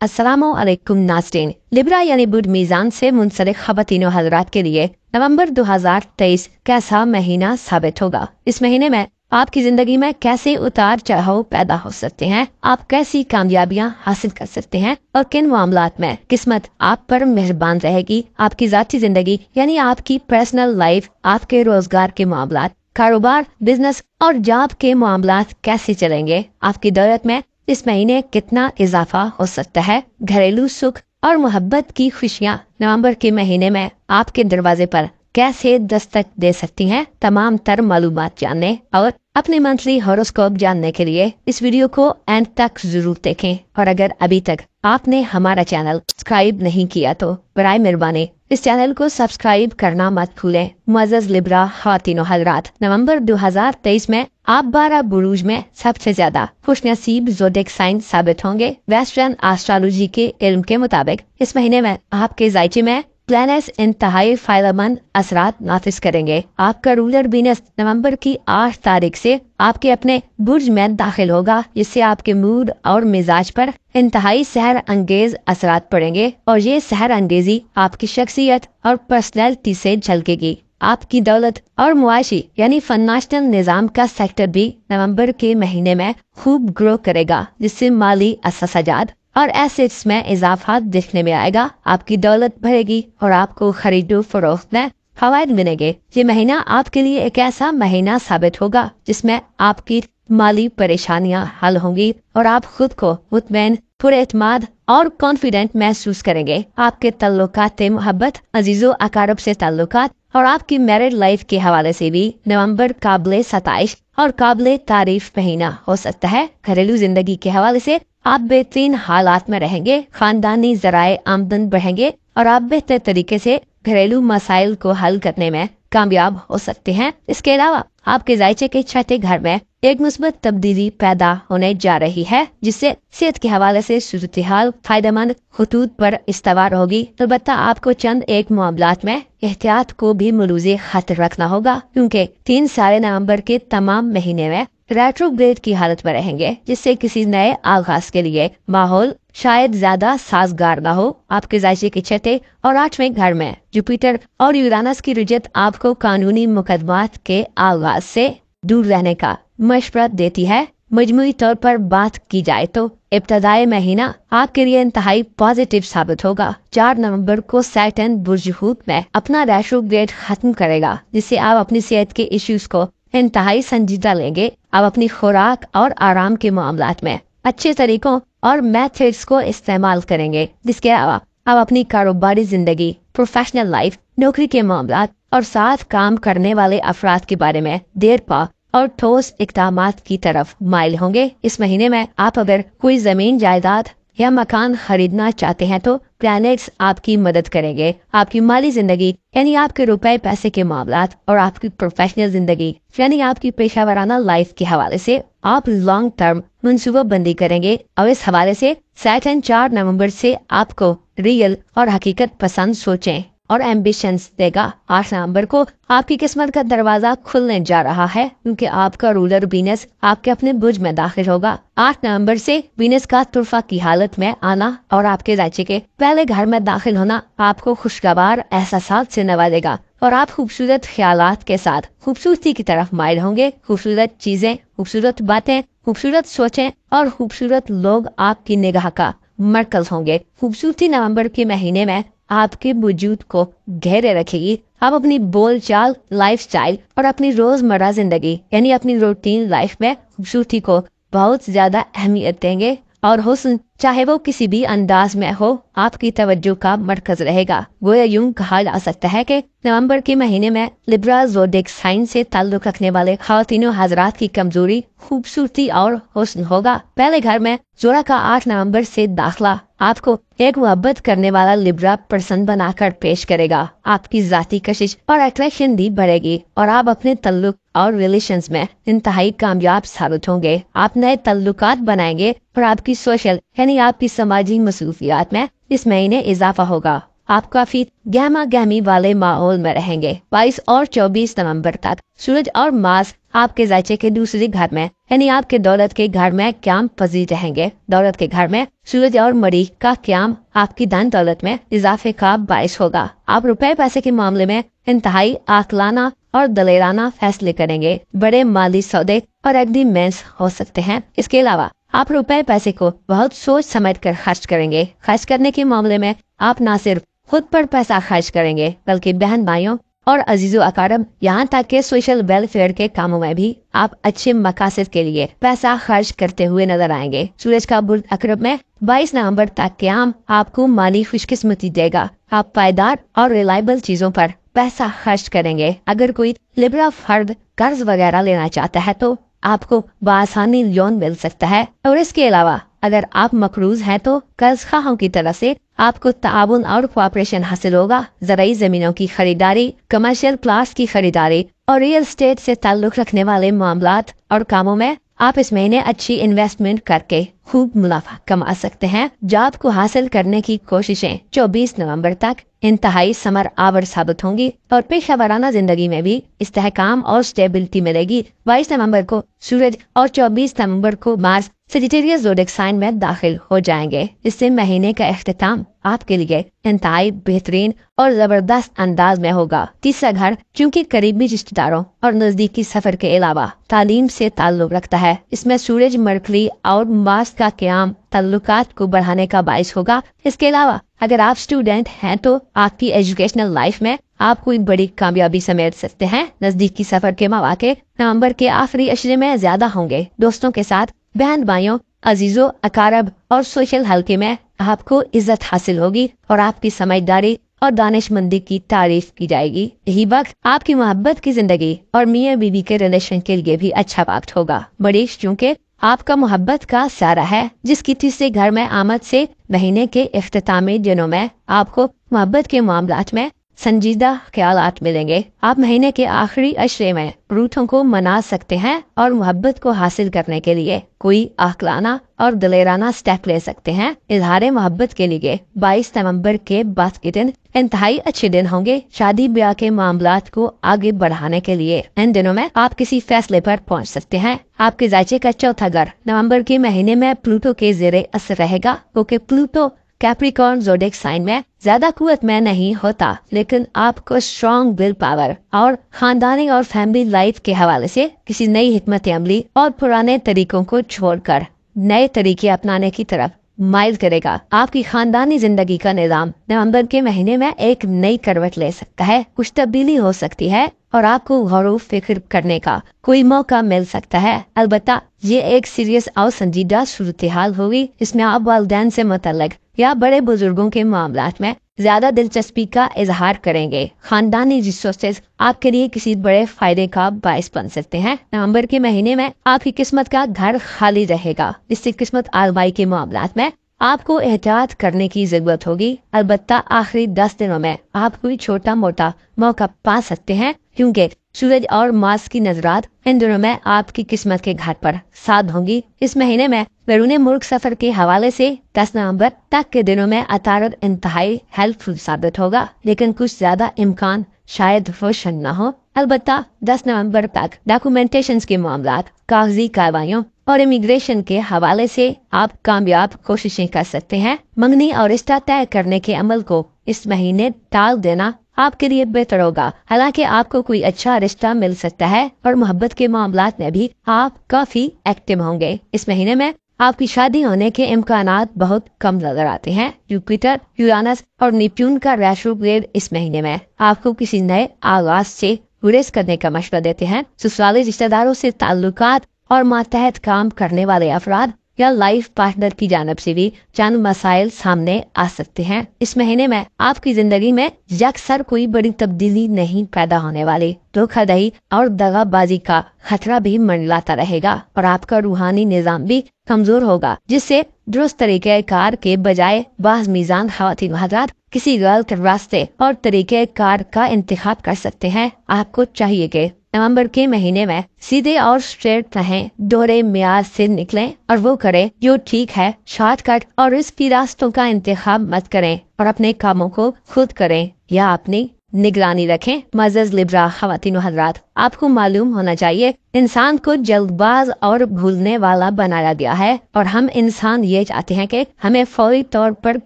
अस्सलामु अलैकुम नाज़रीन। लिब्रा यानी बुध मीज़ान से मुंसलिक ख़वातीनो हज़रात के लिए नवंबर 2023 कैसा महीना साबित होगा। इस महीने में आपकी जिंदगी में कैसे उतार चढ़ाव पैदा हो सकते हैं, आप कैसी कामयाबियां हासिल कर सकते हैं और किन मामलात में किस्मत आप पर मेहरबान रहेगी। आपकी ज़ाती जिंदगी यानी आपकी पर्सनल लाइफ, आपके रोजगार के मामलात, कारोबार, बिजनेस और जॉब के मामलात कैसे चलेंगे। आपकी दौलत में इस महीने कितना इजाफा हो सकता है। घरेलू सुख और मोहब्बत की खुशियाँ नवंबर के महीने में आपके दरवाजे पर कैसे दस्तक दे सकती हैं। तमाम तर मालूमात जानने और अपने मंथली हॉरोस्कोप जानने के लिए इस वीडियो को एंड तक जरूर देखें। और अगर अभी तक आपने हमारा चैनल सब्सक्राइब नहीं किया तो बराए मेहरबानी इस चैनल को सब्सक्राइब करना मत भूलें। मुअज़्ज़ज़ लिब्रा ख़वातीनो हज़रात, नवंबर 2023 में आप 12 बुरूज में सबसे ज्यादा खुशनसीब ज़ोडिएक साइन साबित होंगे। वेस्टर्न एस्ट्रोलॉजी के इल्म के मुताबिक इस महीने में आपके ज़ायचे में प्लैनेट्स इंतहाई फायदेमंद असरात नाफिज करेंगे। आपका रूलर वीनस नवंबर की 8 तारीख से आपके अपने बुर्ज में दाखिल होगा, जिससे आपके मूड और मिजाज पर इंतहाई सहर अंगेज असरात पड़ेंगे और ये सहर अंगेजी आपकी शख्सियत और पर्सनैलिटी से झलकेगी। आपकी दौलत और मुआशी यानी फाइनेंशियल निजाम का सेक्टर भी नवंबर के महीने में खूब ग्रो करेगा, जिससे माली अससाजात और एसेट्स में इजाफा दिखने में आएगा। आपकी दौलत बढ़ेगी और आपको खरीदो फरोख्त में फवायद मिलेंगे। ये महीना आपके लिए एक ऐसा महीना साबित होगा जिसमें आपकी माली परेशानियां हल होंगी और आप खुद को मुतमईन, पुरएतमाद और कॉन्फिडेंट महसूस करेंगे। आपके तल्लुकात मोहब्बत, अजीजो अकारब से ताल्लुकात और आपकी मैरिड लाइफ के हवाले से भी नवंबर काबिल सताइश और काबिल तारीफ महीना हो सकता है। घरेलू जिंदगी के हवाले से आप बेहतरीन हालात में रहेंगे, खानदानी जराए आमदन बढ़ेंगे और आप बेहतर तरीके से घरेलू मसाइल को हल करने में कामयाब हो सकते हैं। इसके अलावा आपके ज़ायचे के छठे घर में एक मुस्बत तब्दीली पैदा होने जा रही है, जिससे सेहत के हवाले से सूरत हाल फायदेमंद खतूत पर इस्तवार होगी। अलबत्ता आपको चंद एक मामलात में एहतियात को भी मलूज़े खतर रखना होगा, क्योंकि 3 सारे नवंबर के तमाम महीने में रेट्रोग्रेड की हालत में रहेंगे, जिससे किसी नए आगाज के लिए माहौल शायद ज्यादा साजगार न हो। आपके ज़ायचे के छठे और 8वें घर में जुपिटर और यूरानस की रुजत आपको कानूनी मुकदमात के आगाज से दूर रहने का मशवरा देती है। मजमूई तौर पर बात की जाए तो इब्तदाई महीना आपके लिए इंतहाई पॉजिटिव साबित होगा। 4 नवंबर को सैटर्न बुर्ज हूत में अपना रेट्रोग्रेड खत्म करेगा, जिससे आप अपनी सेहत के इश्यूज को इंतहाई संजीदा लेंगे। आप अपनी खुराक और आराम के मामलात में अच्छे तरीकों और मेथड्स को इस्तेमाल करेंगे। जिसके अलावा आप अपनी कारोबारी जिंदगी, प्रोफेशनल लाइफ, नौकरी के मामलात और साथ काम करने वाले अफराद के बारे में देर पा और ठोस इक़दामात की तरफ माइल होंगे। इस महीने में आप अगर कोई जमीन जायदाद या मकान खरीदना चाहते हैं तो प्लैनेट्स आपकी मदद करेंगे। आपकी माली जिंदगी यानी आपके रुपए पैसे के मामलात और आपकी प्रोफेशनल जिंदगी यानी आपकी पेशावराना लाइफ के हवाले से आप लॉन्ग टर्म मनसूबा बंदी करेंगे और इस हवाले से सैटर्न 4 नवंबर से आपको रियल और हकीकत पसंद सोचें और एम्बिशंस देगा। 8 नवंबर को आपकी किस्मत का दरवाजा खुलने जा रहा है, क्योंकि आपका रूलर वीनस आपके अपने बुर्ज में दाखिल होगा। 8 नवंबर से वीनस का तुर्फा की हालत में आना और आपके ज़ायचे के पहले घर में दाखिल होना आपको खुशगवार एहसासात से नवाजेगा और आप खूबसूरत ख्यालात के साथ खूबसूरती की तरफ माइल होंगे। खूबसूरत चीजें, खूबसूरत बातें, खूबसूरत सोचें और खूबसूरत लोग आपकी निगाह का मरकज होंगे। खूबसूरती नवंबर के महीने में आपके वजूद को घेरे रखेगी। आप अपनी बोल चाल, लाइफ स्टाइल और अपनी रोजमर्रा जिंदगी यानी अपनी रूटीन लाइफ में खूबसूरती को बहुत ज्यादा अहमियत देंगे और हुस्न चाहे वो किसी भी अंदाज में हो आपकी तवज्जो का मरकज रहेगा। गोया यूं कहा जा सकता है कि नवंबर के महीने में लिब्रा ज़ोडिएक साइन से ताल्लुक रखने वाले ख़वातीनो हज़रात की कमजोरी खूबसूरती और हुस्न होगा। पहले घर में जोड़ा का 8 नवंबर से दाखिला आपको एक मोहब्बत करने वाला लिब्रा पर्सन बनाकर पेश करेगा। आपकी जाती कशिश और अट्रैक्शन भी बढ़ेगी और आप अपने तल्लुक और रिलेशंस में इंतहाई कामयाब साबित होंगे। आप नए तल्लुकात बनाएंगे और आपकी सोशल यानी आपकी समाजी मसरूफियात में इस महीने इजाफा होगा। आप काफी गहमा गहमी वाले माहौल में रहेंगे। 22 और 24 नवंबर तक सूरज और मार्स आपके जायचे के दूसरे घर में यानी आपके दौलत के घर में क्याम पजीर रहेंगे। दौलत के घर में सूरज और मरीख का क्याम आपकी धन दौलत में इजाफे का बायस होगा। आप रुपए पैसे के मामले में इंतहाई आकलाना और दलेराना फैसले करेंगे। बड़े माली सौदे और एग्रीमेंट्स हो सकते हैं। इसके अलावा आप रुपए पैसे को बहुत सोच समझ कर खर्च करेंगे। खर्च करने के मामले में आप न सिर्फ खुद पर पैसा खर्च करेंगे बल्कि बहन भाइयों और अजीजों अकारब यहाँ तक के सोशल वेलफेयर के कामों में भी आप अच्छे मकासद के लिए पैसा खर्च करते हुए नजर आएंगे। सूरज का बुर्ज अकरब में 22 नवंबर तक क्याम आपको माली खुशकिस्मती देगा। आप पायदार और रिलायबल चीजों पर पैसा खर्च करेंगे। अगर कोई लिब्रा फर्द कर्ज वगैरह लेना चाहता है तो आपको बआसानी लोन मिल सकता है। और इसके अलावा अगर आप मकरूज हैं तो कर्ज खाहों की तरफ से आपको ताउन और कोऑपरेशन हासिल होगा। ज़राई जमीनों की खरीदारी, कमर्शियल प्लाट्स की खरीदारी और रियल एस्टेट से ताल्लुक रखने वाले मामलात और कामों में आप इस महीने अच्छी इन्वेस्टमेंट करके खूब मुनाफा कमा सकते हैं। जॉब को हासिल करने की कोशिशें 24 नवंबर तक इंतहाई समर आवर साबित होंगी और पेशा वराना जिंदगी में भी इस्तेहकाम और स्टेबिलिटी मिलेगी। 22 नवंबर को सूरज और 24 नवंबर को मार्स सजिटेरियस ज़ोडिएक साइन में दाखिल हो जाएंगे। इससे महीने का इख्तिताम आपके लिए इंतहाई बेहतरीन और जबरदस्त अंदाज में होगा। तीसरा घर चूंकि करीबी रिश्तेदारों और नजदीकी सफर के अलावा तालीम से ताल्लुक रखता है, इसमें सूरज, मरकरी और मार्स का क़याम ताल्लुकात को बढ़ाने का बाइस होगा। इसके अलावा अगर आप स्टूडेंट हैं तो आपकी एजुकेशनल लाइफ में आप कोई बड़ी कामयाबी समेट सकते हैं। नजदीकी सफर के मौके नवंबर के आखिरी अशरे में ज्यादा होंगे। दोस्तों के साथ, बहन भाइयों, अजीजों अकारब और सोशल हल्के में आपको इज्जत हासिल होगी और आपकी समझदारी और दानिशमंदी की तारीफ की जाएगी। यही वक्त आपकी मोहब्बत की जिंदगी और मियाँ बीवी के रिलेशन के लिए भी अच्छा वक्त होगा। बड़ी चूंकि आपका मोहब्बत का सारा है जिसकी तीसरे घर में आमद से महीने के इख्तितामी दिनों में आपको मोहब्बत के मामलात में संजीदा ख्यालात मिलेंगे। आप महीने के आखिरी अशरे में रूठों को मना सकते हैं और मोहब्बत को हासिल करने के लिए कोई आकलाना और दलेराना स्टेप ले सकते हैं। इजहार मोहब्बत के लिए 22 नवंबर के बाद के दिन इंतहाई अच्छे दिन होंगे। शादी ब्याह के मामलात को आगे बढ़ाने के लिए इन दिनों में आप किसी फैसले पर पहुंच सकते हैं। आपके जायचे का चौथा घर नवंबर के महीने में प्लूटो के जेरे असर रहेगा, क्योंकि प्लूटो कैप्रिकॉर्न ज़ोडिएक साइन में ज्यादा कुवत में नहीं होता, लेकिन आपको स्ट्रॉन्ग विल पावर और खानदानी और फैमिली लाइफ के हवाले से किसी नई हिकमत अमली और पुराने तरीकों को छोड़कर नए तरीके अपनाने की तरफ माइल करेगा। आपकी खानदानी जिंदगी का निजाम नवंबर के महीने में एक नई करवट ले सकता है। कुछ तब्दीली हो सकती है और आपको गौर फिक्र करने का कोई मौका मिल सकता है। अलबत्ता ये एक सीरियस और संजीदा सूरत हाल होगी। इसमें आप वालिदैन से मुतल्लिक या बड़े बुजुर्गों के मामलात में ज्यादा दिलचस्पी का इजहार करेंगे। खानदानी रिसोर्सेज आपके लिए किसी बड़े फायदे का बायस बन सकते हैं। नवंबर के महीने में आपकी किस्मत का घर खाली रहेगा, इससे किस्मत आलमाई के मामलात में आपको एहतियात करने की जरूरत होगी। अलबत्ता आखिरी 10 दिनों में आप कोई छोटा मोटा मौका पा सकते हैं, क्योंकि सूरज और मार्स की नजरात इन दिनों में आपकी किस्मत के घर पर साध होंगी। इस महीने में बैरून मुल्क सफर के हवाले से 10 नवंबर तक के दिनों में अतारत इंतहाई हेल्पफुल साबित होगा, लेकिन कुछ ज्यादा इम्कान शायद रोशन न हो। अलबत्ता 10 नवंबर तक डॉक्यूमेंटेशन के मामलात, कागजी कार्रवाइयों और इमिग्रेशन के हवाले से आप कामयाब कोशिशें कर सकते हैं। मंगनी और रिश्ता तय करने के अमल को इस महीने टाल देना आपके लिए बेहतर होगा। हालांकि आपको कोई अच्छा रिश्ता मिल सकता है और मोहब्बत के मामलात में भी आप काफी एक्टिव होंगे। इस महीने में आपकी शादी होने के इम्कानात बहुत कम नजर आते हैं। जुपिटर, यूरानस और नेपच्यून का रेट्रोग्रेड इस महीने में आपको किसी नए आगाज से गुरेज करने का मशवरा देते हैं। ससुराली रिश्तेदारों से ताल्लुकात और मातहत काम करने वाले अफराद या लाइफ पार्टनर की जानब से भी चंद मसाइल सामने आ सकते हैं। इस महीने में आपकी जिंदगी में यकसर कोई बड़ी तब्दीली नहीं पैदा होने वाली। धोखाधड़ी और दगाबाजी का खतरा भी मंडलाता रहेगा और आपका रूहानी निजाम भी कमजोर होगा, जिससे दुरुस्त तरीके कार के बजाय बाज मीजान खवातीन हज़रात किसी गलत रास्ते और तरीके कार का इंतखाब कर सकते हैं। आपको चाहिए कि नवंबर के महीने में सीधे और स्ट्रेट रहें, दोहरे मियार से निकलें और वो करें जो ठीक है। शॉर्टकट और रिस्की रास्तों का इंतखाब मत करें और अपने कामों को खुद करें या अपनी निगरानी रखें। मज़ज़ लिब्रा ख़वातीन व हज़रात, आपको मालूम होना चाहिए इंसान को जल्दबाज और भूलने वाला बनाया गया है और हम इंसान ये चाहते हैं कि हमें फौरी तौर पर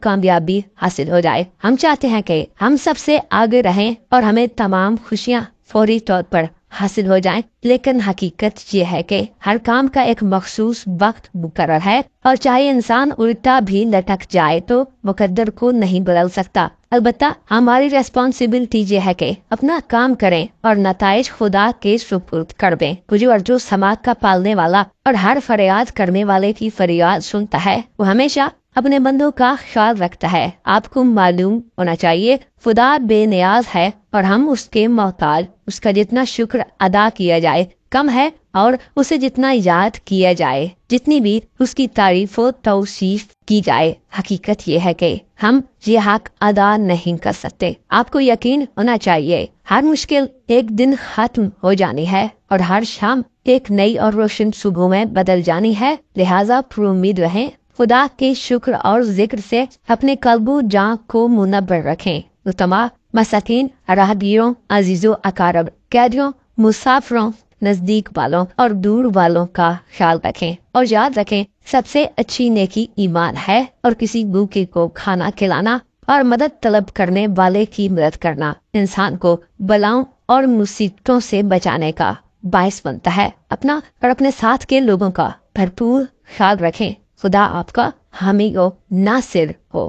कामयाबी हासिल हो जाए। हम चाहते हैं कि हम सबसे आगे रहें और हमें तमाम खुशियाँ फौरी तौर पर हासिल हो जाएं, लेकिन हकीकत ये है कि हर काम का एक मखसूस वक्त मुकर्रर है और चाहे इंसान उल्टा भी लटक जाए तो मुकद्दर को नहीं बदल सकता। अलबत्ता हमारी रेस्पॉन्सिबिलिटी ये है कि अपना काम करें और नताइज खुदा के सुपुर्द कर दें। जो अर्जो समाज का पालने वाला और हर फरियाद करने वाले की फरियाद सुनता है, वो हमेशा अपने बंदों का ख्याल रखता है। आपको मालूम होना चाहिए खुदा बेनियाज है और हम उसके मोहताज। उसका जितना शुक्र अदा किया जाए कम है और उसे जितना याद किया जाए जितनी भी उसकी तारीफ व तौसीफ की जाए। हकीकत ये है कि हम ये हक अदा नहीं कर सकते। आपको यकीन होना चाहिए हर मुश्किल एक दिन खत्म हो जानी है और हर शाम एक नई और रोशन सुबह में बदल जानी है। लिहाजा पुरुम्मीद रहें, खुदा के शुक्र और जिक्र से अपने कल्बो जान को मुनव्वर रखें। उतमा मसाकिन, राहगीरों, अजीजों, अकारब, कैदियों, मुसाफिरों, नजदीक वालों और दूर वालों का ख्याल रखें और याद रखें सबसे अच्छी नेकी ईमान है और किसी भूखे को खाना खिलाना और मदद तलब करने वाले की मदद करना इंसान को बलाओं और मुसीबतों से बचाने का बायस बनता है। अपना और अपने साथ के लोगों का भरपूर ख्याल रखें। खुदा आपका हामी हो नासिर हो।